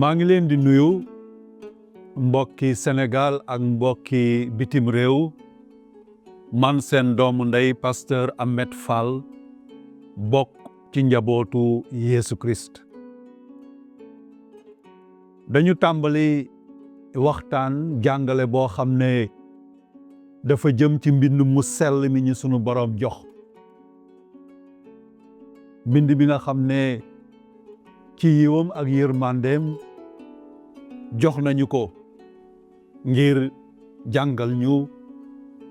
maa ngi leen di nuyu mbokki Sénégal ak mbokki bitim réew man seen doomu ndey pasteur Ahmed Fall bokk ci njabootu Yeesu Christ. dañu tàmbali waxtaan jàngale boo xam ne dafa jëm ci mbind mu sell mi ñu sunu boroom jox. mbind bi nga xam ne ci yiwam ak yërmandeem jox nañu ko ngir jàngal ñu,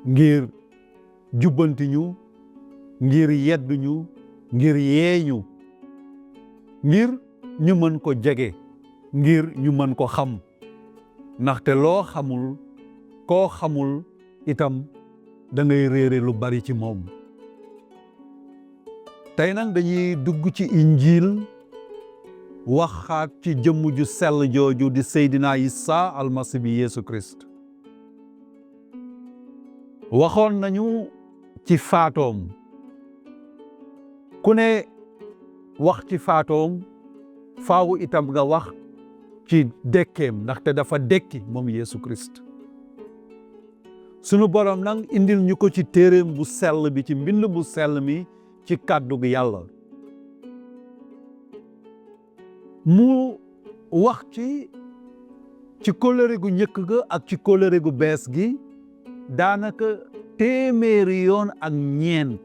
ngir jubbanti ñu, ngir yedd ñu, ngir yee ñu, ngir ñu mën ko jege, ngir ñu mën ko xam. ndaxte loo xamul, koo xamul itam da ngay réere lu bari ci moom. tey nag dañuy dugg ci injiil waxaat ci jëmm ju sell jooju di Seydina Isa almasi bi Yeesu Christ. waxoon nañu ci faatoom, ku ne wax ci faatoom faawu itam nga wax ci dekkeem, ndaxte dafa dekki moom Yeesu Christ. sunu borom nag indil ñu ko ci téereem bu sell bi, ci mbind bu sell mi, ci kàddu gi Yàlla. mu wax ci kóllëre gu njëkk ga ak ci kóllëre gu bees gi daanaka téeméeri yoon ak ñeent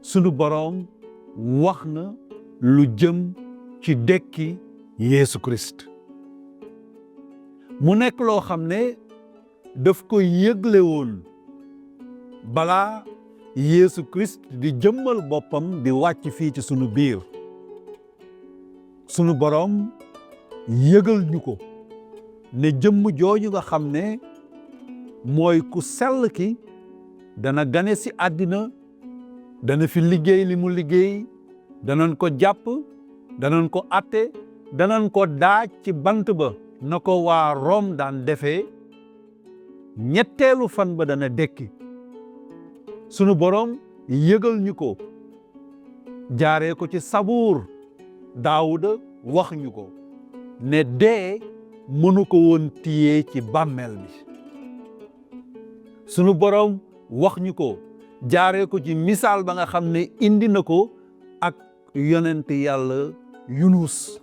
sunu boroom wax na lu jëm ci dekki Yeesu Christ. mu nekk loo xam ne daf ko yëgle woon balaa Yeesu Christ di jëmmal boppam di wàcc fii ci sunu biir. sunu boroom yëgal ñu ko ne jëmm jooju nga xam ne mooy ku sell ki dana gane si àddina, dana fi liggéey li mu liggéey, danañ ko jàpp, danañ ko atte, danañ ko daaj ci bant ba na ko waa Rome daan defee, ñetteelu fan ba dana dekki. sunu boroom yëgal ñu ko jaaree ko ci Sabuur. Daawuda wax ñu ko ne dee mënu ko woon téye ci bàmmeel bi. sunu boroom wax ñu ko jaaree ko ci misaal ba nga xam ne indi na ko ak yonent Yàlla Yunus.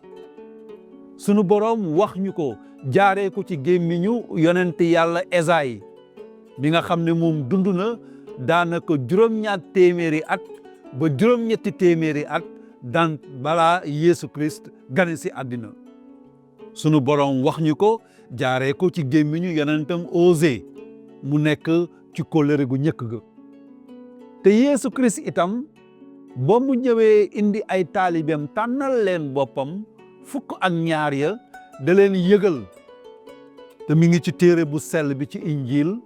sunu boroom wax ñu ko jaaree ko ci gémmiñu yonent Yàlla Esayi bi nga xam ne moom dund na daanaka juróom-ñaar téeméeri at ba juróom-ñetti téeméeri at dan balaa Yeesu Christ gane si àddina. sunu boroom wax ñu ko jaaree ko ci gémmiñu yonentam Osée mu nekk ci kóllëre gu njëkk ga. te Yeesu Christ itam ba mu ñëwee indi ay taalibeem tànnal leen boppam fukk ak ñaar ya da leen yëgal, te mi ngi ci téere bu sell bi ci injiil,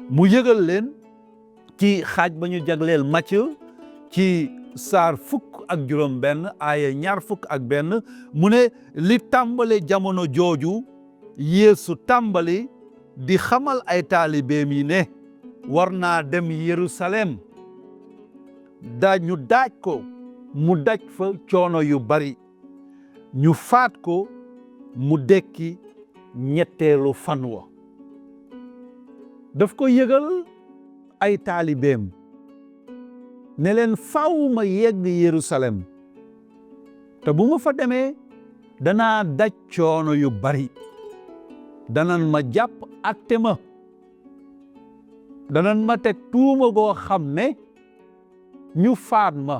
mu yëgal leen ci xaaj ba ñu jagleel Macë ci saar fukk ak juróom benn aaya ñaar fukk ak benn mu ne li tàmbale jamono jooju Yeesu tàmbali di xamal ay taalibeem yi ne war naa dem Yerusalem ñu daaj ko, mu daj fa coono yu bari, ñu faat ko, mu dekki ñetteelu fan wa. daf ko yëgal ay taalibeem ne leen faaw ma yegg Yerusalem, te bu ma fa demee danaa daj coono yu bari, danan ma jàpp atte ma, danan ma teg tuuma goo xam ne ñu faat ma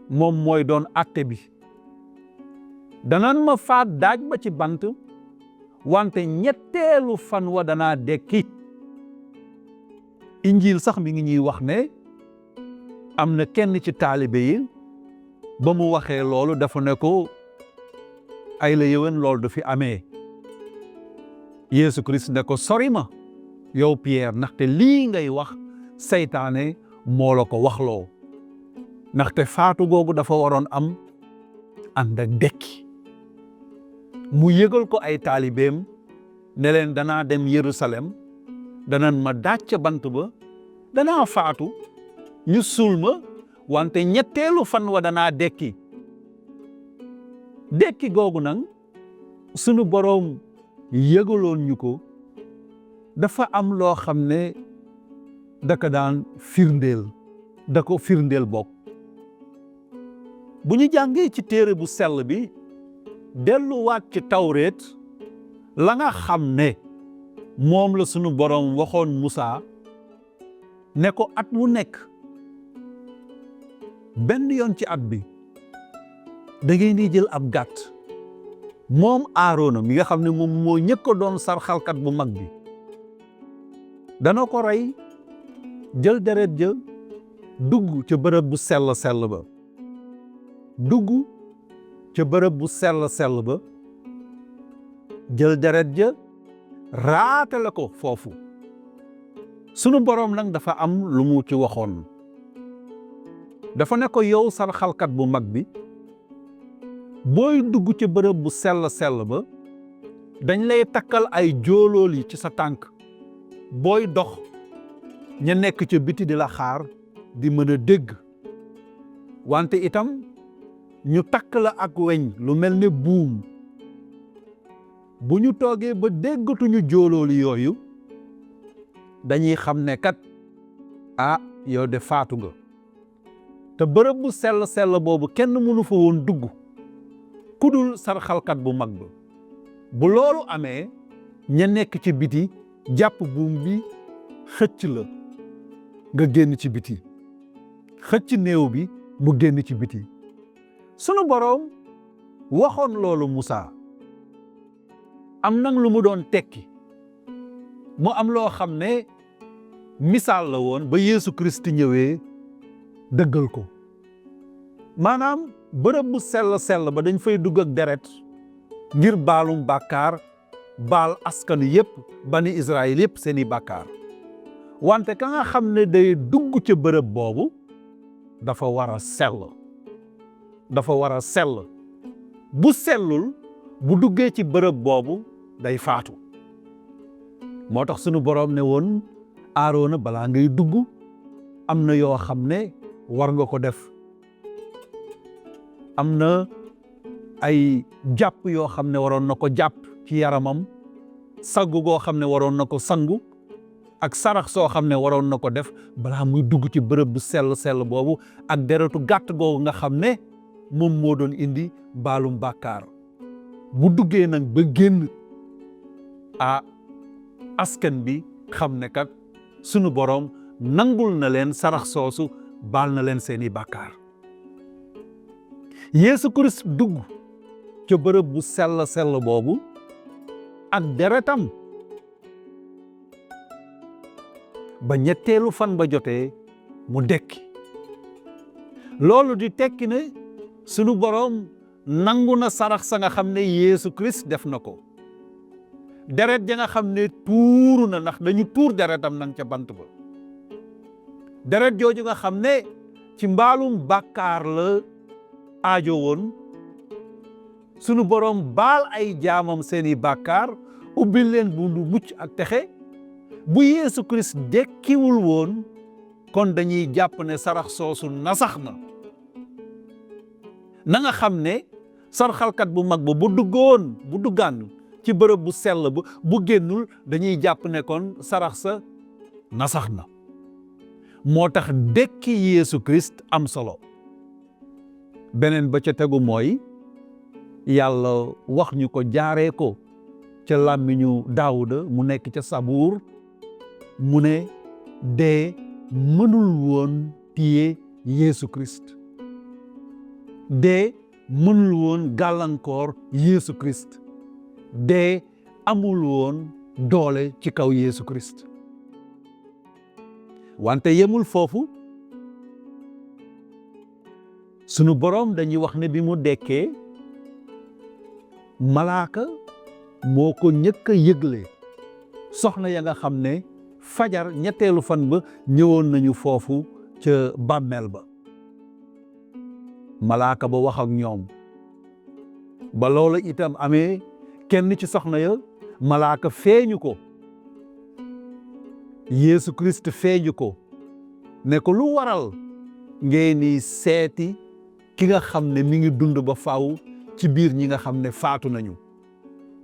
moom mooy doon atte bi, danan ma faat daaj ma ci bant, wante ñetteelu fan wa danaa dekki. injiil sax mi ngi ñuy wax ne am na kenn ci taalibe yi ba mu waxee loolu dafa ne ko ay la yëwen loolu du fi amee. Yeesu Christ ne ko sori ma yow Pierre, ndaxte lii ngay wax seytaane moo la ko waxloo, ndaxte faatu googu dafa waroon am ànd ak dekki. mu yëgal ko ay taalibeem ne leen danaa dem Yerusalem, danan ma daaj ca bant ba, danaa faatu, ñu suul ma, wante ñetteelu fan wa danaa dekki. dekki googu nag sunu boroom yëgaloon ñu ko dafa am loo xam ne da ko daan firndeel da ko firndeel bokk bu ñu jàngee ci téere bu sell bi delluwaat ci tawreet la nga xam ne moom la sunu boroom waxoon Musaa ne ko at mu nekk benn yoon ci at bi da ngeen di jël ab gàtt moom Aaroona mi nga xam ne moom moo ñëkk a doon sarxalkat bu mag bi dana ko rey jël deret ja dugg ca bërëb bu sell ba dugg ca bërëb bu sell ba jël deret ja raatale ko foofu sunu boroom nag dafa am lu mu ci waxoon dafa ne ko yow sarxalkat bu mag bi booy dugg ci bërëb bu sell ba dañ lay takkal ay jóolool yi ci sa tànk booy dox ña nekk ca biti di la xaar di mën a dégg wante itam ñu takk la ak weñ lu mel ne buum bu ñu toogee ba déggatuñu jóolooli yooyu dañuy xam ne kat yow de faatu nga te bërëb bu sell boobu kenn mënu fa woon dugg kudul sarxalkat bu mag ba bu loolu amee ña nekk ci biti jàpp buum bi xëcc la nga génn ci biti xëcc néew bi mu génn ci biti sunu boroom waxoon loolu Musaa am nag lu mu doon tekki mu am loo xam ne misaal la woon ba Yeesu Kirist ñëwee dëggal ko maanaam bërëb bu sell ba dañ fay dugg ak deret ngir baalum bàkkaar baal askanu yépp bani Israël yépp seeni bàkkaar wante ka nga xam ne day dugg ca bërëb boobu dafa war a sell bu sellul bu duggee ci bërëb boobu day faatu moo tax sunu boroom ne woon Aaroona balaa ngay dugg am na yoo xam ne war nga ko def am na ay jàpp yoo xam ne waroon na ko jàpp ci yaramam sangu goo xam ne waroon na ko sangu ak sarax soo xam ne waroon na ko def balaa muy dugg ci bërëb bu sell boobu ak deretu gàtt googu nga xam ne moom moo doon indi baalum bàkkaar bu duggee nag ba génn askan bi xam ne kat sunu boroom nangul na leen sarax soosu baal na leen seeni bàkkaar Yeesu Kirist dugg ca bërëb bu sell boobu ak deretam ba ñetteelu fan ba jotee mu dekki loolu di tekki ne sunu boroom nangu na sarax sa nga xam ne Yeesu Kirist def na ko deret ja nga xam ne tuuru na ndax dañu tuur deretam nang ca bant ba deret jooju nga xam ne ci mbaalum bàkkaar la aajo woon sunu boroom baal ay jaamam seeni bàkkaar ubbil leen bundu mucc ak texe bu Yeesu Kirist dekkiwul woon kon dañuy jàpp ne sarax soosu nasax na nga xam ne sarxalkat bu mag ba bu duggaan ci bërëb bu sell ba bu génnul dañuy jàpp ne kon sarax sa nasax na moo tax dekki Yeesu Kirist am solo beneen ba ca tegu mooy yàlla wax ñu ko jaaree ko ca làmmiñu Daawuda mu nekk ca Sabuur mu ne dee mënul woon téye Yeesu Kirist dee mënul woon gàllankoor Yeesu Kirist dee amul woon doole ci kaw Yeesu Kirist wante yemul foofu sunu boroom dañuy wax ne bi mu dekkee malaaka moo ko ñëkk a yëgle soxna ya nga xam ne fajar ñetteelu fan ba ñëwoon nañu foofu ca bàmmeel ba malaaka ba wax ak ñoom ba loola itam amee kenn ci soxna ya malaaka feeñu ko Yeesu Kirist feeñu ko ne ko lu waral ngeen ni seeti ki nga xam ne mi ngi dund ba faaw ci biir ñi nga xam ne faatu nañu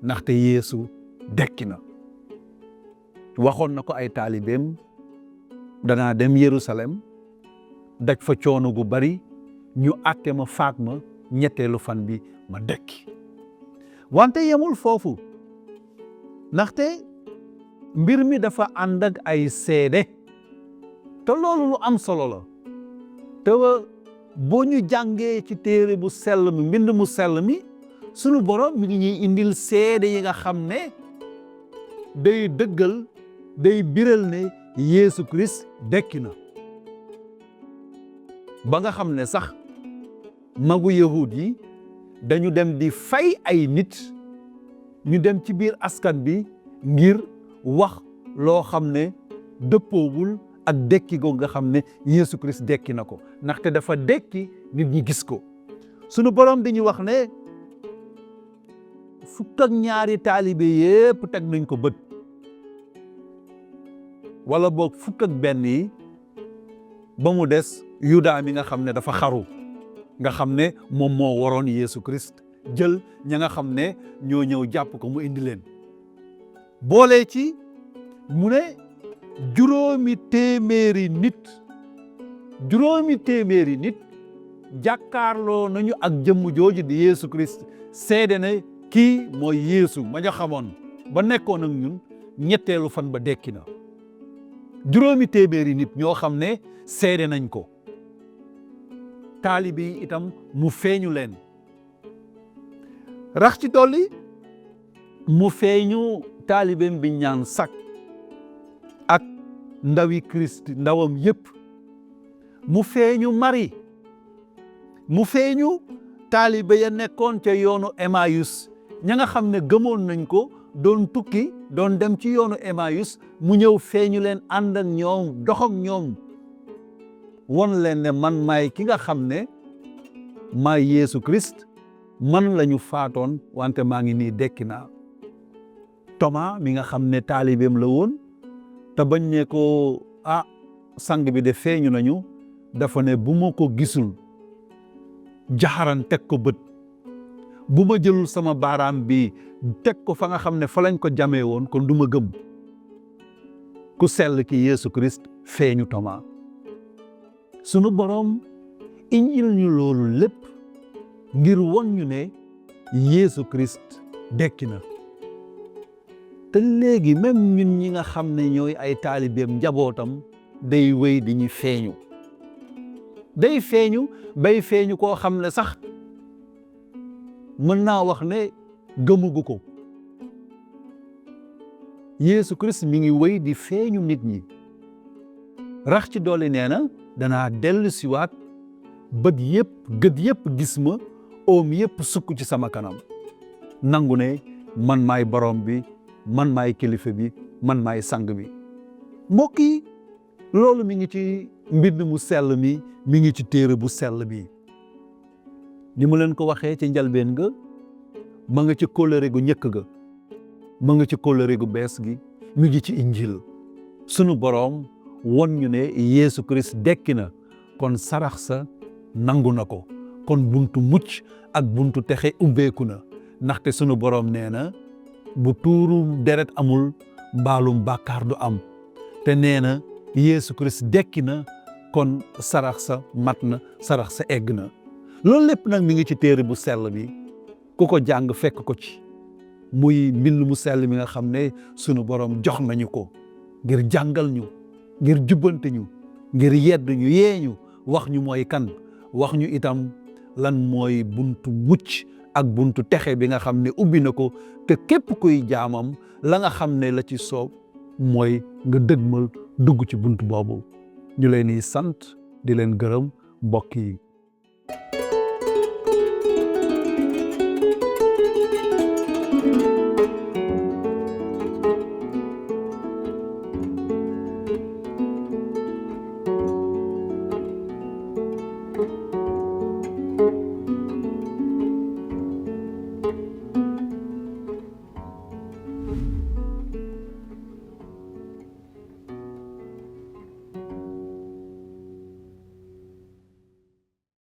ndaxte Yeesu dekki na. waxoon na ko ay taalibeem danaa dem Yerusalem daj fa coono gu bari ñu àtte ma faat ma ñetteelu fan bi ma dekki. wante yemul foofu ndaxte mbir mi dafa ànd ak ay seede te loolu lu am solo la te boo ñu jàngee ci téere bu sell mi mbind mu sell mi sunu borom mi ngi ñuy indil seede yi nga xam ne day dëggal day biral ne Yeesu Christ dekki na ba nga xam ne sax magu yahud yi dañu dem di fay ay nit ñu dem ci biir askan bi ngir wax loo xam ne dëppoowul ak dekki go nga xam ne Yeesu Christ dekki na ko ndaxte dafa dekki nit ñi gis ko. sunu borom di ñu wax ne fukk ak ñaari taalibe yépp teg nañ ko bët wala boog fukk ak benn yi ba mu des Yuda mi nga xam ne dafa xaru nga xam ne moom moo waroon Yeesu Christ jël ña nga xam ne ñoo ñëw jàpp ko mu indi leen boole ci mu ne juróomi téeméeri nit jàkkaarloo nañu ak jëmm jooju di Yeesu Christ seede ne kii mooy Yeesu ma ñu xamoon ba nekkoon ak ñun ñetteelu fan ba dekki na. juróomi téeméeri nit ñoo xam ne seede nañ ko taalibe yi itam mu feeñu leen rax ci dolli mu feeñu taalibeem bi ñaan sak ak ndawi Christ ndawam yépp mu feeñu Mari mu feeñu taalibe ya nekkoon ca yoonu Emmaüs ña nga xam ne gëmoon nañ ko doon tukki doon dem ci yoonu Emmaüs mu ñëw feeñu leen ànd ak ñoom dox ak ñoom won leen ne man maay ki nga xam ne maay Yeesu Christ man lañu faatoon wante maa ngi nii dekki naa. Thomas mi nga xam ne taalibeem la woon te bañ ne ko sang bi de feeñu nañu dafa ne bu ma ko gisul jaxaran teg ko bët bu ma jëlul sama baaraam bi teg ko fa nga xam ne fa lañ ko jamee woon kon du ma gëm. ku sell ki Yeesu Christ feeñu Thomas. sunu boroom indil ñu loolu lépp ngir won ñu ne Yeesu Christ dekki na te léegi même ñun ñi nga xam ne ñooy ay taalibeem njabootam day wéy di ñu feeñu day feeñu bay feeñu koo xam ne sax mën naa wax ne gëmugu ko. Yeesu Christ mi ngi wéy di feeñu nit ñi rax ci dolli nee na danaa dellu siwaat bët yépp gët yépp gis ma oom yépp sukk ci sama kanam nangu ne man maay borom bi man maay kilifa bi man maay sang bi. mbokk yi loolu mi ngi ci mbind mu sell mi ngi ci téere bu sell bi ni mu leen ko waxee ci njalbeen ga ma nga ci kóllëre gu njëkk ga ma nga ci kóllëre gu bees gi mi ngi ci injil. sunu boroom won ñu ne Yeesu Christ dekki na kon sarax sa nangu na ko kon buntu mucc ak buntu texe ubbeeku na ndaxte sunu boroom nee na bu tuuru deret amul mbaalum bàkkaar du am te nee na Yeesu Christ dekki na kon sarax sa mat na sarax sa egg na. loolu lépp nag mi ngi ci téere bu sell bi ku ko jàng fekk ko ci muy mbind mu sell mi nga xam ne sunu boroom jox nañu ko ngir jàngal ñu ngir jubbante ñu ngir yedd ñu yee ñu wax ñu mooy kan wax ñu itam lan mooy buntu mucc ak buntu texe bi nga xam ne ubbi na ko te képp kuy jaamam la nga xam ne la ci soob mooy nga dëgmal dugg ci buntu boobu. ñu leen di sant di leen gërëm mbokk yi.